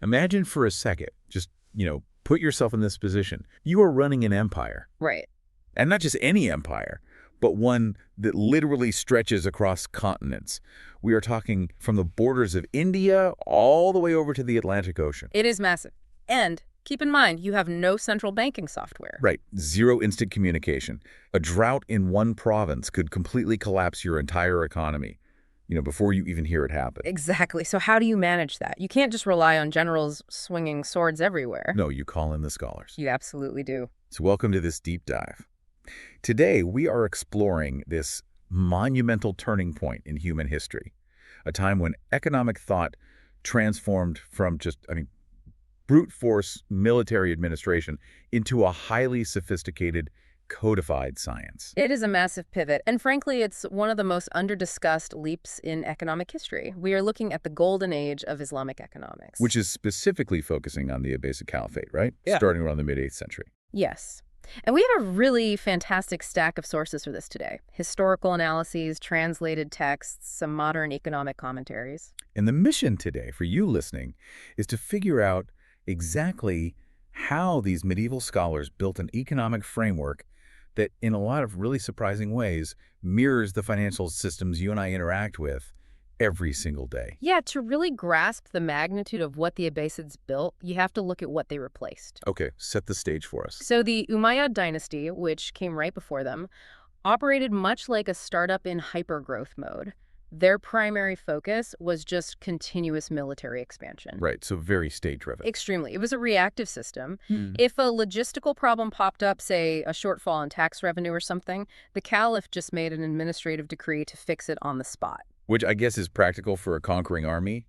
Imagine for a second, just, put yourself in this position. You are running an empire. Right. And not just any empire, but one that literally stretches across continents. We are talking from the borders of India all the way over to the Atlantic Ocean. It is massive. And keep in mind, you have no central banking software. Right. Zero instant communication. A drought in one province could completely collapse your entire economy, before you even hear it happen. Exactly. So how do you manage that? You can't just rely on generals swinging swords everywhere. No, you call in the scholars. You absolutely do. So welcome to this deep dive. Today, we are exploring this monumental turning point in human history, a time when economic thought transformed from brute force military administration into a highly sophisticated, codified science. It is a massive pivot, and frankly, it's one of the most under-discussed leaps in economic history. We are looking at the golden age of Islamic economics. Which is specifically focusing on the Abbasid Caliphate, right? Yeah. Starting around the mid-8th century. Yes. And we have a really fantastic stack of sources for this today. Historical analyses, translated texts, some modern economic commentaries. And the mission today for you listening is to figure out exactly how these medieval scholars built an economic framework that, in a lot of really surprising ways, mirrors the financial systems you and I interact with every single day. Yeah, to really grasp the magnitude of what the Abbasids built, you have to look at what they replaced. Okay, set the stage for us. So the Umayyad dynasty, which came right before them, operated much like a startup in hypergrowth mode. Their primary focus was just continuous military expansion. Right, so very state-driven. Extremely. It was a reactive system. If a logistical problem popped up, say a shortfall in tax revenue or something, the caliph just made an administrative decree to fix it on the spot. Which I guess is practical for a conquering army,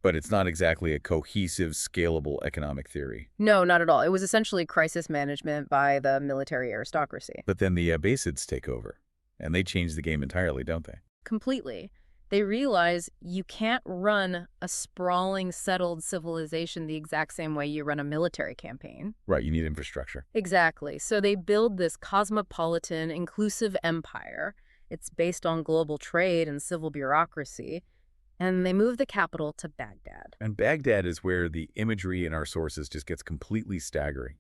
but it's not exactly a cohesive, scalable economic theory. No, not at all. It was essentially crisis management by the military aristocracy. But then the Abbasids take over, and they change the game entirely, don't they? Completely. They realize you can't run a sprawling, settled civilization the exact same way you run a military campaign. Right, you need infrastructure. Exactly. So they build this cosmopolitan, inclusive empire. It's based on global trade and civil bureaucracy. And they move the capital to Baghdad. And Baghdad is where the imagery in our sources just gets completely staggering.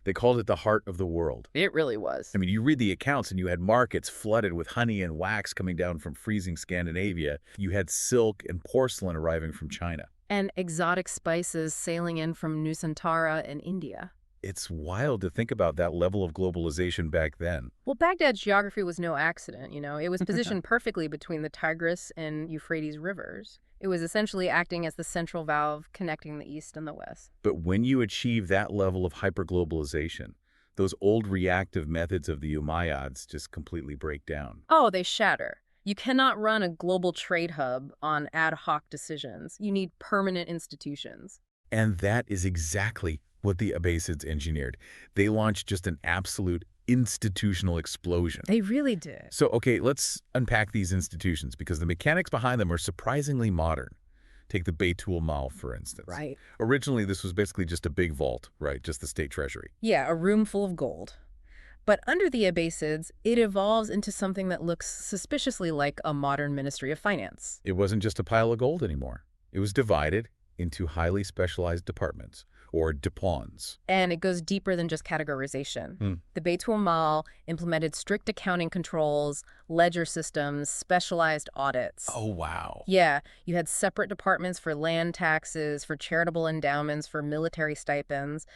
They called it the heart of the world. It really was. I mean, you read the accounts and you had markets flooded with honey and wax coming down from freezing Scandinavia. You had silk and porcelain arriving from China. And exotic spices sailing in from Nusantara in India. It's wild to think about that level of globalization back then. Well, Baghdad's geography was no accident, It was positioned perfectly between the Tigris and Euphrates rivers. It was essentially acting as the central valve connecting the East and the West. But when you achieve that level of hyperglobalization, those old reactive methods of the Umayyads just completely break down. Oh, they shatter. You cannot run a global trade hub on ad hoc decisions. You need permanent institutions. And that is exactly what the Abbasids engineered. They launched just an absolute institutional explosion. They really did. So, okay, let's unpack these institutions because the mechanics behind them are surprisingly modern. Take the Beyt al-Mal, for instance. Right. Originally, this was basically just a big vault, right? Just the state treasury. Yeah, a room full of gold. But under the Abbasids, it evolves into something that looks suspiciously like a modern Ministry of Finance. It wasn't just a pile of gold anymore. It was divided into highly specialized departments, or depons. And it goes deeper than just categorization. The Beyt al-Mal implemented strict accounting controls, ledger systems, specialized audits. Oh, wow. Yeah, you had separate departments for land taxes, for charitable endowments, for military stipends.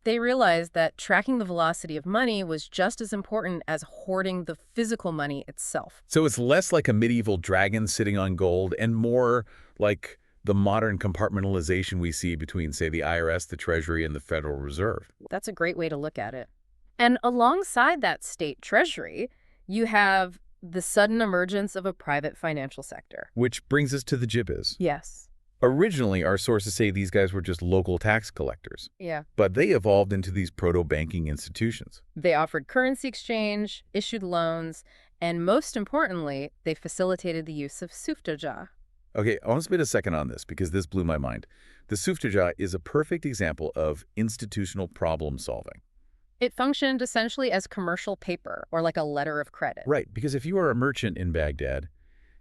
They realized that tracking the velocity of money was just as important as hoarding the physical money itself. So it's less like a medieval dragon sitting on gold and more like the modern compartmentalization we see between, say, the IRS, the Treasury, and the Federal Reserve. That's a great way to look at it. And alongside that state treasury, you have the sudden emergence of a private financial sector. Which brings us to the Jibbiz. Yes. Originally, our sources say these guys were just local tax collectors. Yeah. But they evolved into these proto-banking institutions. They offered currency exchange, issued loans, and most importantly, they facilitated the use of suftaja. Okay, I want to spend a second on this because this blew my mind. The suftaja is a perfect example of institutional problem solving. It functioned essentially as commercial paper or like a letter of credit. Right, because if you are a merchant in Baghdad,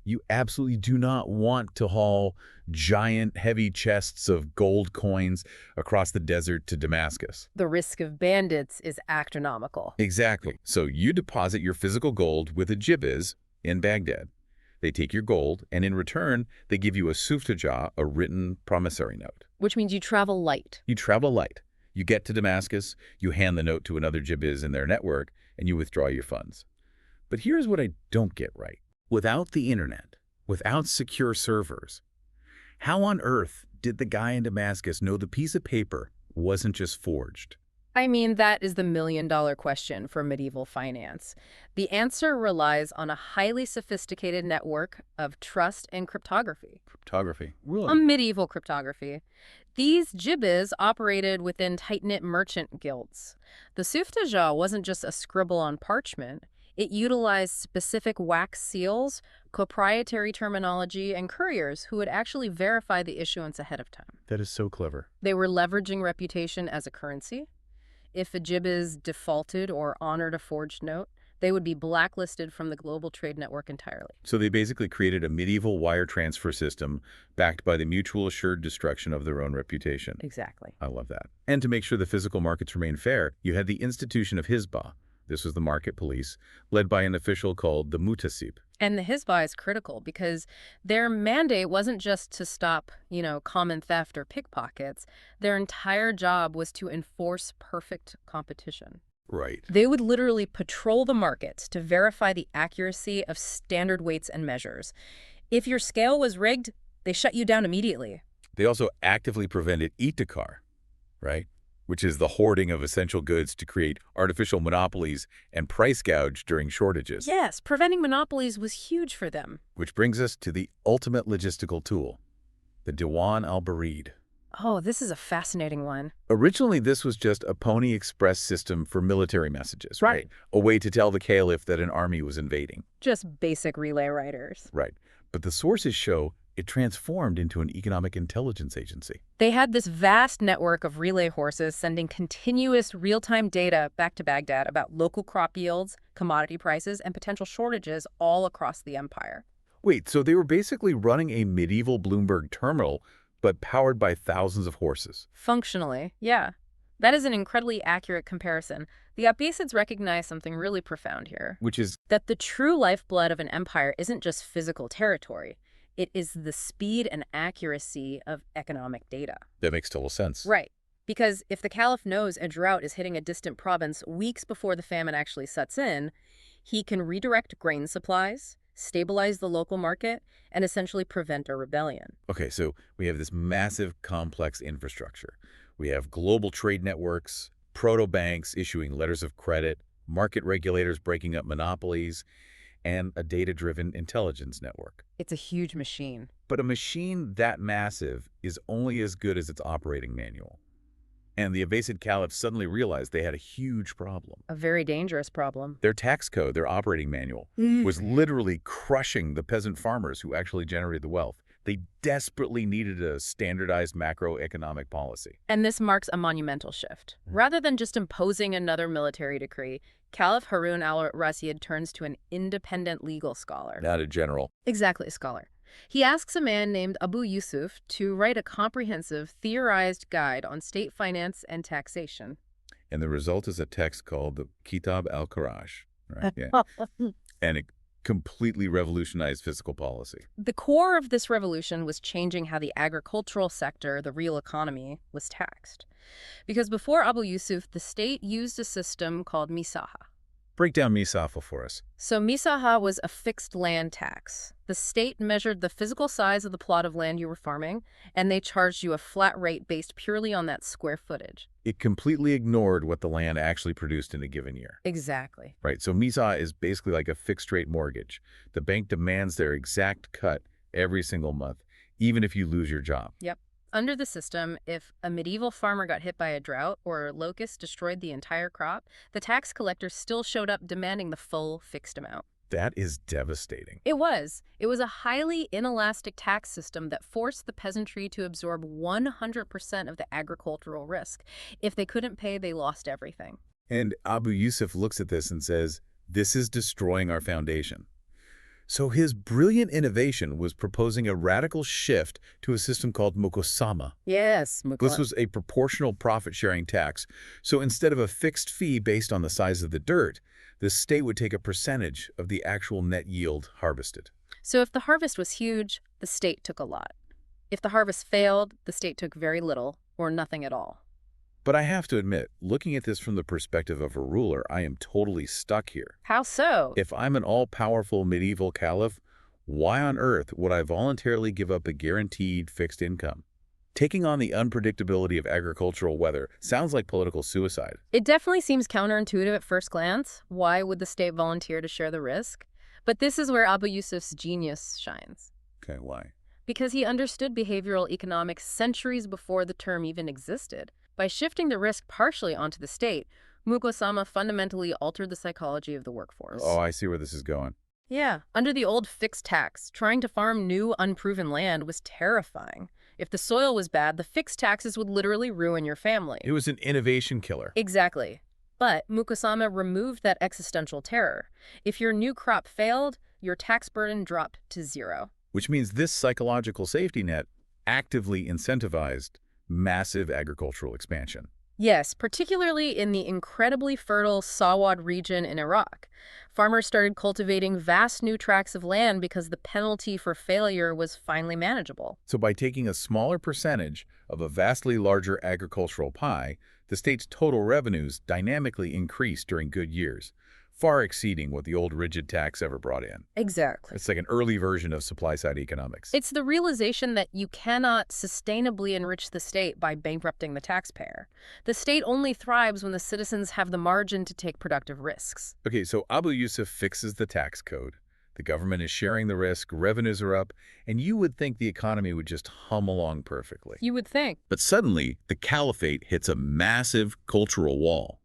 You absolutely do not want to haul giant, heavy chests of gold coins across the desert to Damascus. The risk of bandits is astronomical. Exactly. So you deposit your physical gold with a jibiz in Baghdad. They take your gold, and in return, they give you a suftaja, a written promissory note. Which means you travel light. You travel light. You get to Damascus, you hand the note to another jibiz in their network, and you withdraw your funds. But here's what I don't get right. Without the internet, without secure servers, how on earth did the guy in Damascus know the piece of paper wasn't just forged? I mean, that is the million-dollar question for medieval finance. The answer relies on a highly sophisticated network of trust and cryptography. Cryptography. A Really? medieval cryptography. These jibbehs operated within tight-knit merchant guilds. The suftaja wasn't just a scribble on parchment. It utilized specific wax seals, proprietary terminology, and couriers who would actually verify the issuance ahead of time. That is so clever. They were leveraging reputation as a currency. If a jibbehs defaulted or honored a forged note, they would be blacklisted from the global trade network entirely. So they basically created a medieval wire transfer system backed by the mutual assured destruction of their own reputation. Exactly. I love that. And to make sure the physical markets remain fair, you had the institution of Hizbah. This was the market police, led by an official called the Mutasib. And the Hizbah is critical because their mandate wasn't just to stop, common theft or pickpockets. Their entire job was to enforce perfect competition. Right. They would literally patrol the markets to verify the accuracy of standard weights and measures. If your scale was rigged, they shut you down immediately. They also actively prevented ihtikar, right? Which is the hoarding of essential goods to create artificial monopolies and price gouge during shortages. Yes, preventing monopolies was huge for them. Which brings us to the ultimate logistical tool, the Diwan al-Barid. Oh, this is a fascinating one. Originally, this was just a Pony Express system for military messages, right? A way to tell the caliph that an army was invading. Just basic relay riders. Right. But the sources show it transformed into an economic intelligence agency. They had this vast network of relay horses sending continuous real-time data back to Baghdad about local crop yields, commodity prices, and potential shortages all across the empire. Wait, so they were basically running a medieval Bloomberg terminal, but powered by thousands of horses? Functionally, yeah. That is an incredibly accurate comparison. The Abbasids recognize something really profound here. Which is that the true lifeblood of an empire isn't just physical territory. It is the speed and accuracy of economic data. That makes total sense. Right. Because if the caliph knows a drought is hitting a distant province weeks before the famine actually sets in, he can redirect grain supplies, stabilize the local market, and essentially prevent a rebellion. Okay, so we have this massive, complex infrastructure. We have global trade networks, proto-banks issuing letters of credit, market regulators breaking up monopolies, and a data-driven intelligence network. It's a huge machine. But a machine that massive is only as good as its operating manual. And the Abbasid Caliphs suddenly realized they had a huge problem. A very dangerous problem. Their tax code, their operating manual, was literally crushing the peasant farmers who actually generated the wealth. They desperately needed a standardized macroeconomic policy. And this marks a monumental shift. Rather than just imposing another military decree, Caliph Harun al-Rashid turns to an independent legal scholar. Not a general. Exactly, a scholar. He asks a man named Abu Yusuf to write a comprehensive, theorized guide on state finance and taxation. And the result is a text called the Kitab al-Kharaj. Right? Yeah. And it completely revolutionized fiscal policy. The core of this revolution was changing how the agricultural sector, the real economy, was taxed. Because before Abu Yusuf, the state used a system called misaha. Break down misafa for us. So misaha was a fixed land tax. The state measured the physical size of the plot of land you were farming, and they charged you a flat rate based purely on that square footage. It completely ignored what the land actually produced in a given year. Exactly. Right, so misa is basically like a fixed-rate mortgage. The bank demands their exact cut every single month, even if you lose your job. Yep. Under the system, if a medieval farmer got hit by a drought or a locust destroyed the entire crop, the tax collector still showed up demanding the full fixed amount. That is devastating. It was. It was a highly inelastic tax system that forced the peasantry to absorb 100% of the agricultural risk. If they couldn't pay, they lost everything. And Abu Yusuf looks at this and says, this is destroying our foundation. So his brilliant innovation was proposing a radical shift to a system called mukosama. Yes, This was a proportional profit-sharing tax. So instead of a fixed fee based on the size of the dirt, the state would take a percentage of the actual net yield harvested. So if the harvest was huge, the state took a lot. If the harvest failed, the state took very little or nothing at all. But I have to admit, looking at this from the perspective of a ruler, I am totally stuck here. How so? If I'm an all-powerful medieval caliph, why on earth would I voluntarily give up a guaranteed fixed income? Taking on the unpredictability of agricultural weather sounds like political suicide. It definitely seems counterintuitive at first glance. Why would the state volunteer to share the risk? But this is where Abu Yusuf's genius shines. Okay, why? Because he understood behavioral economics centuries before the term even existed. By shifting the risk partially onto the state, Mukosama fundamentally altered the psychology of the workforce. Oh, I see where this is going. Yeah. Under the old fixed tax, trying to farm new, unproven land was terrifying. If the soil was bad, the fixed taxes would literally ruin your family. It was an innovation killer. Exactly. But Mukosama removed that existential terror. If your new crop failed, your tax burden dropped to zero. Which means this psychological safety net actively incentivized massive agricultural expansion. Yes, particularly in the incredibly fertile Sawad region in Iraq. Farmers started cultivating vast new tracts of land because the penalty for failure was finally manageable. So by taking a smaller percentage of a vastly larger agricultural pie, the state's total revenues dynamically increased during good years, far exceeding what the old rigid tax ever brought in. Exactly. It's like an early version of supply-side economics. It's the realization that you cannot sustainably enrich the state by bankrupting the taxpayer. The state only thrives when the citizens have the margin to take productive risks. Okay, so Abu Yusuf fixes the tax code. The government is sharing the risk, revenues are up, and you would think the economy would just hum along perfectly. You would think. But suddenly, the caliphate hits a massive cultural wall.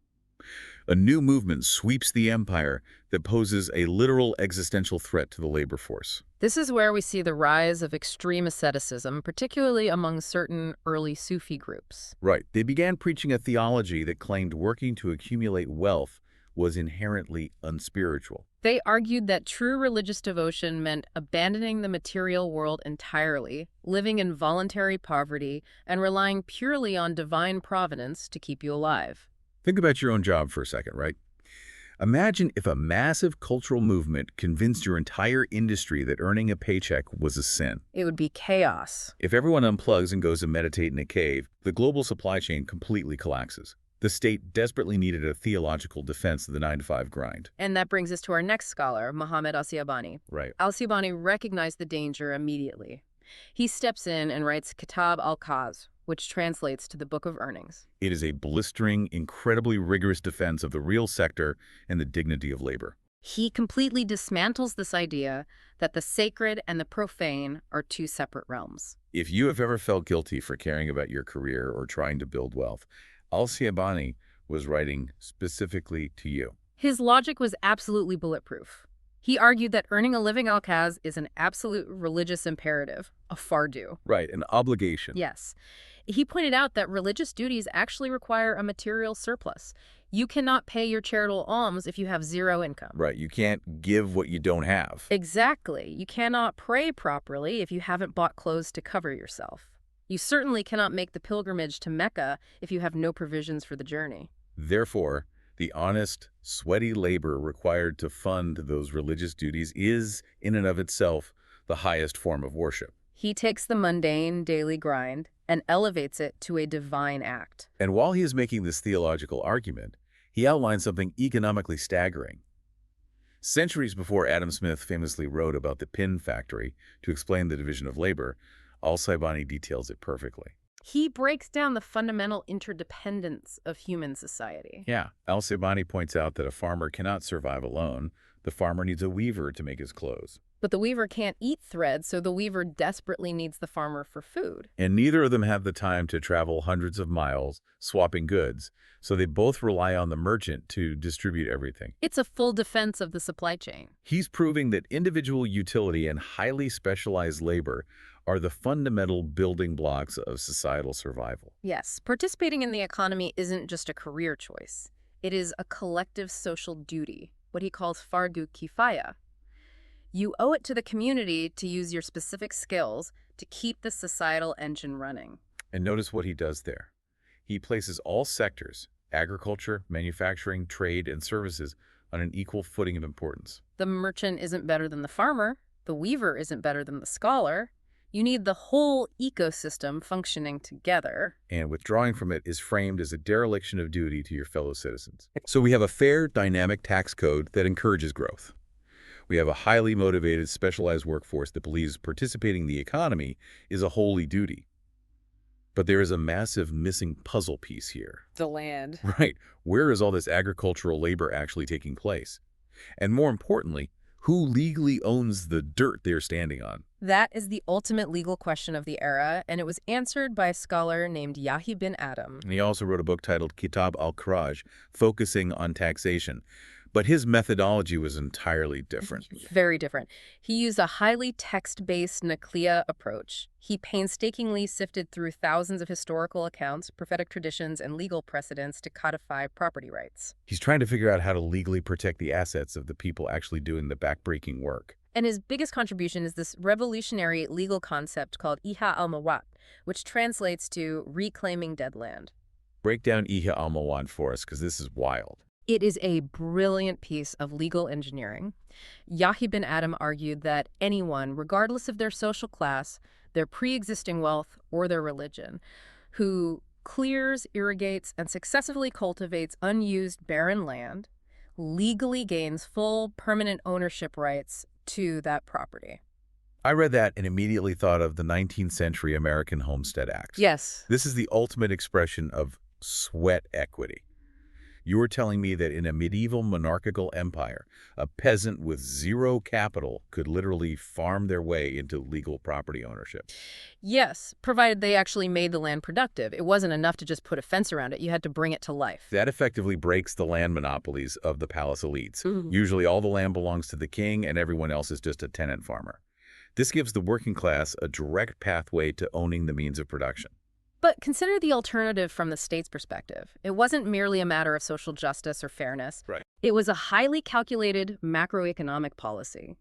A new movement sweeps the empire that poses a literal existential threat to the labor force. This is where we see the rise of extreme asceticism, particularly among certain early Sufi groups. Right. They began preaching a theology that claimed working to accumulate wealth was inherently unspiritual. They argued that true religious devotion meant abandoning the material world entirely, living in voluntary poverty, and relying purely on divine providence to keep you alive. Think about your own job for a second, right? Imagine if a massive cultural movement convinced your entire industry that earning a paycheck was a sin. It would be chaos. If everyone unplugs and goes to meditate in a cave, the global supply chain completely collapses. The state desperately needed a theological defense of the 9-to-5 grind. And that brings us to our next scholar, Muhammad al-Shaybani. Right. Al-Shaybani recognized the danger immediately. He steps in and writes Kitab al-Kharaj, which translates to the Book of Earnings. It is a blistering, incredibly rigorous defense of the real sector and the dignity of labor. He completely dismantles this idea that the sacred and the profane are two separate realms. If you have ever felt guilty for caring about your career or trying to build wealth, al-Shaybani was writing specifically to you. His logic was absolutely bulletproof. He argued that earning a living al-Kharaj is an absolute religious imperative, a fardu. Right, an obligation. Yes. He pointed out that religious duties actually require a material surplus. You cannot pay your charitable alms if you have zero income. Right, you can't give what you don't have. Exactly. You cannot pray properly if you haven't bought clothes to cover yourself. You certainly cannot make the pilgrimage to Mecca if you have no provisions for the journey. Therefore, the honest, sweaty labor required to fund those religious duties is, in and of itself, the highest form of worship. He takes the mundane daily grind and elevates it to a divine act. And while he is making this theological argument, he outlines something economically staggering. Centuries before Adam Smith famously wrote about the pin factory to explain the division of labor, al-Shaybani details it perfectly. He breaks down the fundamental interdependence of human society. Yeah, al-Shaybani points out that a farmer cannot survive alone. The farmer needs a weaver to make his clothes. But the weaver can't eat thread, so the weaver desperately needs the farmer for food. And neither of them have the time to travel hundreds of miles swapping goods, so they both rely on the merchant to distribute everything. It's a full defense of the supply chain. He's proving that individual utility and highly specialized labor are the fundamental building blocks of societal survival. Yes, participating in the economy isn't just a career choice. It is a collective social duty, what he calls fardu kifaya. You owe it to the community to use your specific skills to keep the societal engine running. And notice what he does there. He places all sectors, agriculture, manufacturing, trade, and services, on an equal footing of importance. The merchant isn't better than the farmer. The weaver isn't better than the scholar. You need the whole ecosystem functioning together. And withdrawing from it is framed as a dereliction of duty to your fellow citizens. So we have a fair, dynamic tax code that encourages growth. We have a highly motivated, specialized workforce that believes participating in the economy is a holy duty. But there is a massive missing puzzle piece here. The land. Right. Where is all this agricultural labor actually taking place? And more importantly, who legally owns the dirt they're standing on? That is the ultimate legal question of the era, and it was answered by a scholar named Yahya bin Adam. And he also wrote a book titled Kitab al-Kharaj, focusing on taxation. But his methodology was entirely different. Very different. He used a highly text-based Nakliya approach. He painstakingly sifted through thousands of historical accounts, prophetic traditions, and legal precedents to codify property rights. He's trying to figure out how to legally protect the assets of the people actually doing the backbreaking work. And his biggest contribution is this revolutionary legal concept called Iha al-Mawat, which translates to reclaiming dead land. Break down Iha al-Mawat for us, because this is wild. It is a brilliant piece of legal engineering. Yahya bin Adam argued that anyone, regardless of their social class, their pre-existing wealth, or their religion, who clears, irrigates, and successfully cultivates unused barren land, legally gains full permanent ownership rights to that property. I read that and immediately thought of the 19th century American Homestead Act. Yes. This is the ultimate expression of sweat equity. You were telling me that in a medieval monarchical empire, a peasant with zero capital could literally farm their way into legal property ownership. Yes, provided they actually made the land productive. It wasn't enough to just put a fence around it. You had to bring it to life. That effectively breaks the land monopolies of the palace elites. Mhm. Usually all the land belongs to the king and everyone else is just a tenant farmer. This gives the working class a direct pathway to owning the means of production. But consider the alternative from the state's perspective. It wasn't merely a matter of social justice or fairness. Right. It was a highly calculated macroeconomic policy.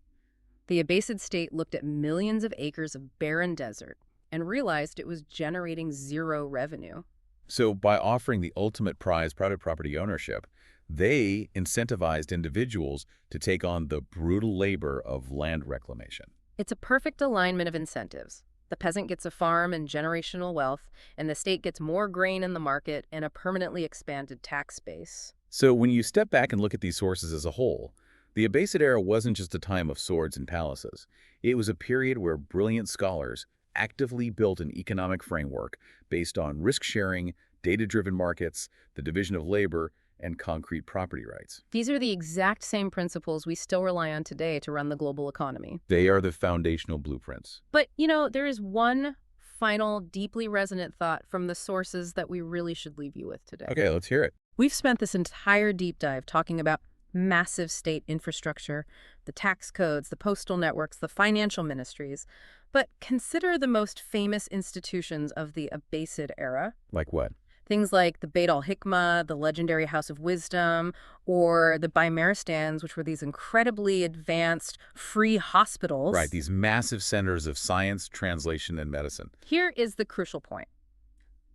The Abbasid state looked at millions of acres of barren desert and realized it was generating zero revenue. So by offering the ultimate prize, private property ownership, they incentivized individuals to take on the brutal labor of land reclamation. It's a perfect alignment of incentives. The peasant gets a farm and generational wealth, and the state gets more grain in the market and a permanently expanded tax base. So when you step back and look at these sources as a whole, the Abbasid era wasn't just a time of swords and palaces. It was a period where brilliant scholars actively built an economic framework based on risk-sharing, data-driven markets, the division of labor, and concrete property rights. These are the exact same principles we still rely on today to run the global economy. They are the foundational blueprints. But, there is one final, deeply resonant thought from the sources that we really should leave you with today. Okay, let's hear it. We've spent this entire deep dive talking about massive state infrastructure, the tax codes, the postal networks, the financial ministries. But consider the most famous institutions of the Abbasid era. Like what? Things like the Beyt al-Hikmah, the legendary House of Wisdom, or the Bimaristans, which were these incredibly advanced free hospitals. Right, these massive centers of science, translation, and medicine. Here is the crucial point.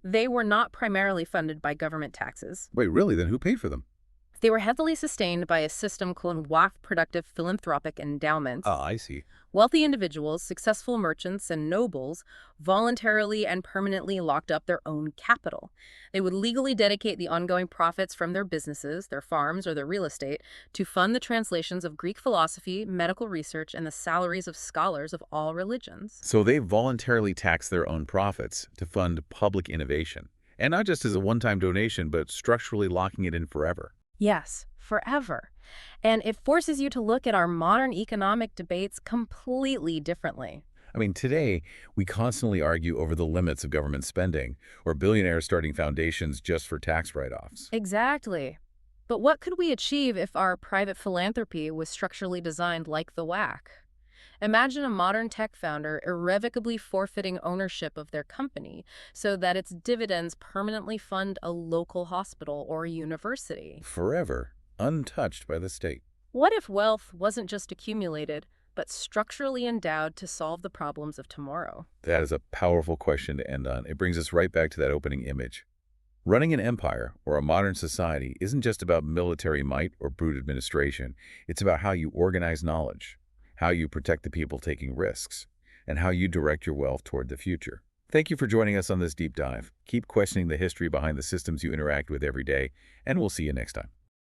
They were not primarily funded by government taxes. Wait, really? Then who paid for them? They were heavily sustained by a system called Waqf, productive philanthropic endowments. Oh, I see. Wealthy individuals, successful merchants, and nobles voluntarily and permanently locked up their own capital. They would legally dedicate the ongoing profits from their businesses, their farms, or their real estate to fund the translations of Greek philosophy, medical research, and the salaries of scholars of all religions. So they voluntarily tax their own profits to fund public innovation. And not just as a one-time donation, but structurally locking it in forever. Yes, forever. And it forces you to look at our modern economic debates completely differently. I mean, today, we constantly argue over the limits of government spending, or billionaires starting foundations just for tax write-offs. Exactly. But what could we achieve if our private philanthropy was structurally designed like the WAC? Imagine a modern tech founder irrevocably forfeiting ownership of their company so that its dividends permanently fund a local hospital or university. Forever, untouched by the state. What if wealth wasn't just accumulated, but structurally endowed to solve the problems of tomorrow? That is a powerful question to end on. It brings us right back to that opening image. Running an empire or a modern society isn't just about military might or brute administration. It's about how you organize knowledge, how you protect the people taking risks, and how you direct your wealth toward the future. Thank you for joining us on this deep dive. Keep questioning the history behind the systems you interact with every day, and we'll see you next time.